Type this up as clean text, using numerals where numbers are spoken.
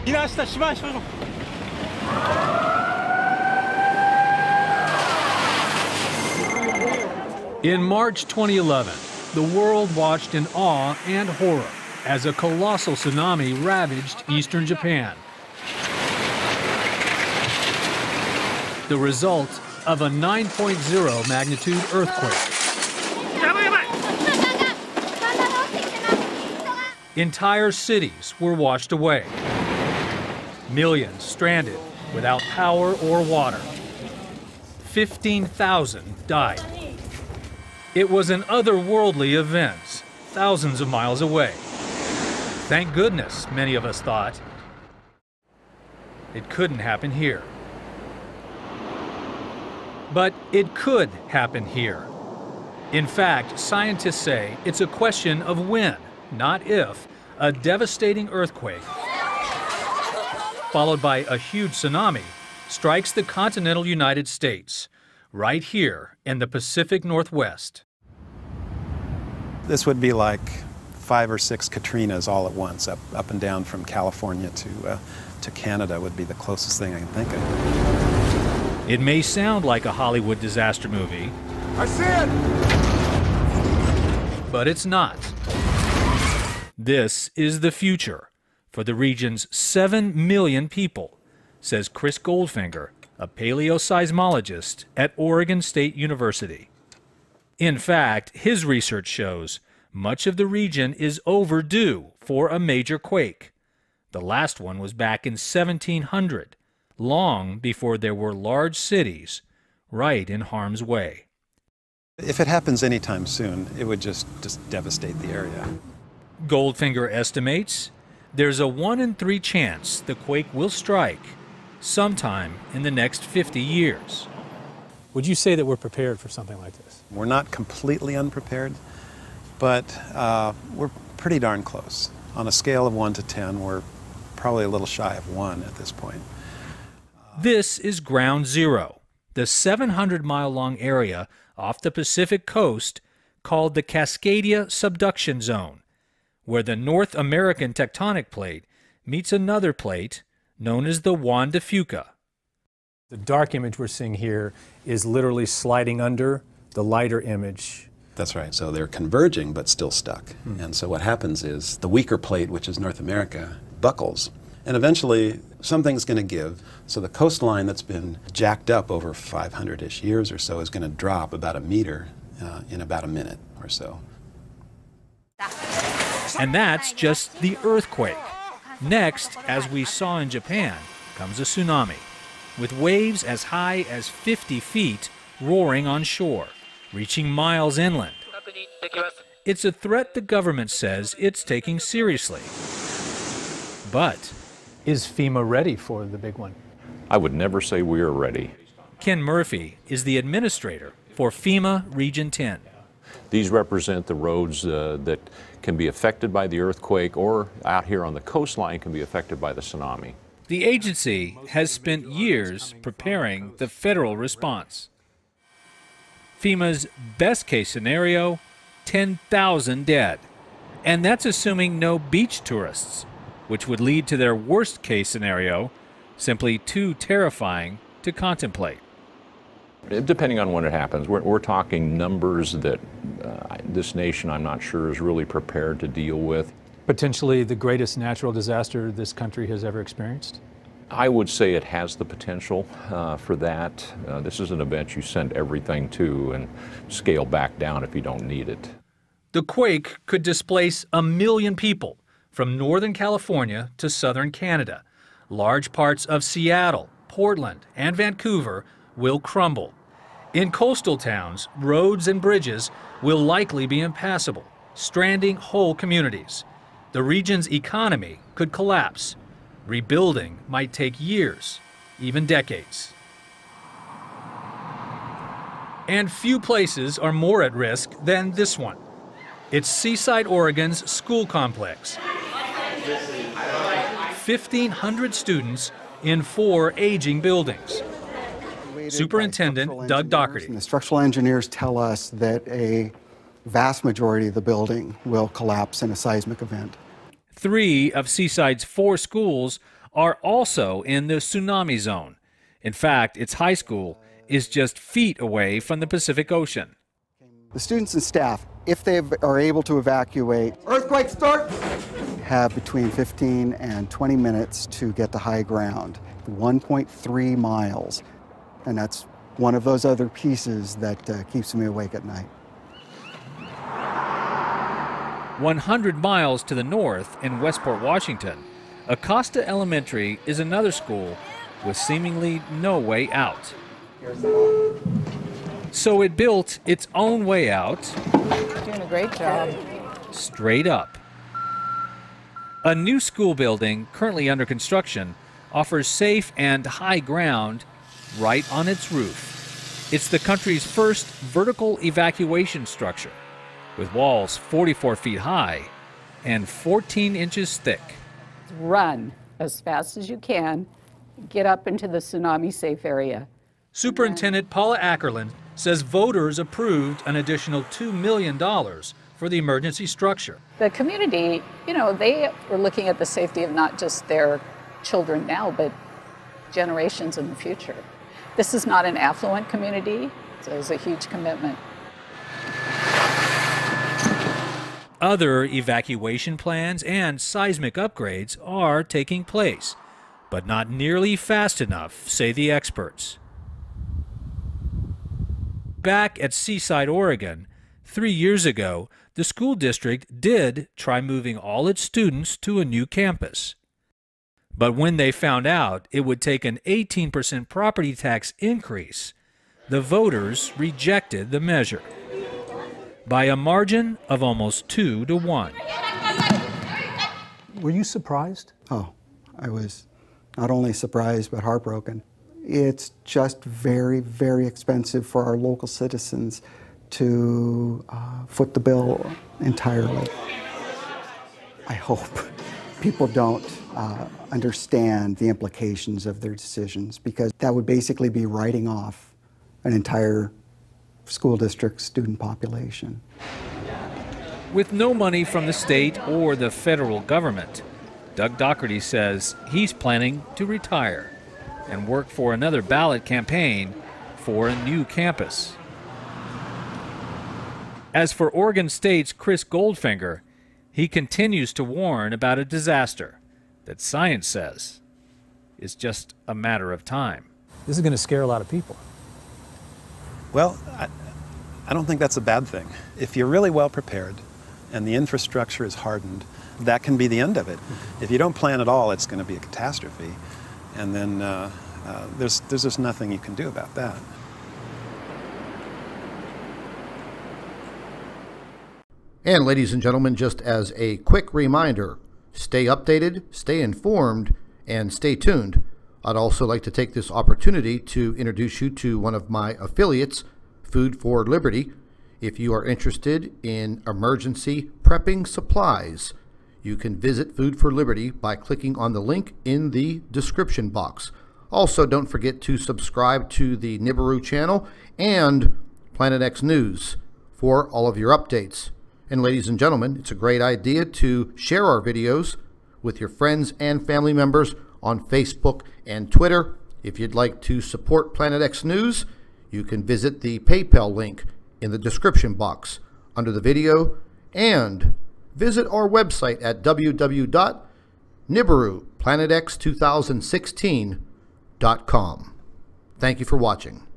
In March 2011, the world watched in awe and horror as a colossal tsunami ravaged eastern Japan. The result of a 9.0 magnitude earthquake. Entire cities were washed away. Millions stranded without power or water. 15,000 died. It was an otherworldly event, thousands of miles away. Thank goodness, many of us thought. It couldn't happen here. But it could happen here. In fact, scientists say it's a question of when, not if, a devastating earthquake, followed by a huge tsunami, strikes the continental United States, right here in the Pacific Northwest. This would be like 5 or 6 Katrinas all at once, up and down from California to Canada would be the closest thing I can think of. It may sound like a Hollywood disaster movie. I see it! But it's not. This is the future for the region's 7 million people, says Chris Goldfinger, a paleoseismologist at Oregon State University. In fact, his research shows much of the region is overdue for a major quake. The last one was back in 1700, long before there were large cities right in harm's way. If it happens anytime soon, it would just devastate the area. Goldfinger estimates there's a 1 in 3 chance the quake will strike sometime in the next 50 years. Would you say that we're prepared for something like this? We're not completely unprepared, but we're pretty darn close. On a scale of 1 to 10, we're probably a little shy of 1 at this point. This is Ground Zero, the 700-mile-long area off the Pacific coast called the Casacadia Subduction Zone, where the North American tectonic plate meets another plate known as the Juan de Fuca. The dark image we're seeing here is literally sliding under the lighter image. That's right. So they're converging but still stuck. And so what happens is the weaker plate, which is North America, buckles. And eventually something's going to give. So the coastline that's been jacked up over 500-ish years or so is going to drop about a meter in about a minute or so. And that's just the earthquake. Next, as we saw in Japan, comes a tsunami, with waves as high as 50 feet roaring on shore, reaching miles inland. It's a threat the government says it's taking seriously. But is FEMA ready for the big one? I would never say we are ready. Ken Murphy is the administrator for FEMA Region 10. These represent the roads that can be affected by the earthquake, or out here on the coastline can be affected by the tsunami. The agency has spent years preparing the federal response. FEMA's best-case scenario, 10,000 dead. And that's assuming no beach tourists, which would lead to their worst-case scenario, simply too terrifying to contemplate. Depending on when it happens, we're talking numbers that this nation, I'm not sure, is really prepared to deal with. Potentially the greatest natural disaster this country has ever experienced? I would say it has the potential for that. This is an event you send everything to and scale back down if you don't need it. The quake could displace 1 million people from Northern California to Southern Canada. Large parts of Seattle, Portland, and Vancouver will crumble. In coastal towns, roads and bridges will likely be impassable, stranding whole communities. The region's economy could collapse. Rebuilding might take years, even decades. And few places are more at risk than this one. It's Seaside, Oregon's school complex. 1,500 students in 4 aging buildings. Superintendent Doug Doherty. The structural engineers tell us that a vast majority of the building will collapse in a seismic event. 3 of Seaside's 4 schools are also in the tsunami zone. In fact, its high school is just feet away from the Pacific Ocean. The students and staff, if they are able to evacuate, earthquake start, have between 15 and 20 minutes to get to high ground, 1.3 miles. And that's one of those other pieces that keeps me awake at night. 100 miles to the north in Westport, Washington, Acosta Elementary is another school with seemingly no way out. So it built its own way out. Doing a great job. Straight up. A new school building, currently under construction, offers safe and high ground right on its roof. It's the country's first vertical evacuation structure, with walls 44 feet high and 14 inches thick. Run as fast as you can, get up into the tsunami safe area. Superintendent Paula Ackerland says voters approved an additional $2 million for the emergency structure. The community, they were looking at the safety of not just their children now, but generations in the future. This is not an affluent community, so it's a huge commitment. Other evacuation plans and seismic upgrades are taking place, but not nearly fast enough, say the experts. Back at Seaside, Oregon, 3 years ago, the school district did try moving all its students to a new campus. But when they found out it would take an 18% property tax increase, the voters rejected the measure by a margin of almost 2 to 1. Were you surprised? Oh, I was not only surprised but heartbroken. It's just very, very expensive for our local citizens to foot the bill entirely. I hope people don't understand the implications of their decisions, because that would basically be writing off an entire school district student population. With no money from the state or the federal government, Doug Doherty says he's planning to retire and work for another ballot campaign for a new campus. As for Oregon State's Chris Goldfinger, he continues to warn about a disaster that science says is just a matter of time. This is going to scare a lot of people. Well, I don't think that's a bad thing. If you're really well prepared and the infrastructure is hardened, that can be the end of it. If you don't plan at all, it's going to be a catastrophe. And then there's just nothing you can do about that. And ladies and gentlemen, just as a quick reminder, stay updated, stay informed, and stay tuned. I'd also like to take this opportunity to introduce you to one of my affiliates, Food for Liberty. If you are interested in emergency prepping supplies, you can visit Food for Liberty by clicking on the link in the description box. Also, don't forget to subscribe to the Nibiru channel and Planet X News for all of your updates. And ladies and gentlemen, it's a great idea to share our videos with your friends and family members on Facebook and Twitter. If you'd like to support Planet X News, you can visit the PayPal link in the description box under the video, and visit our website at www.nibiruplanex2016.com. Thank you for watching.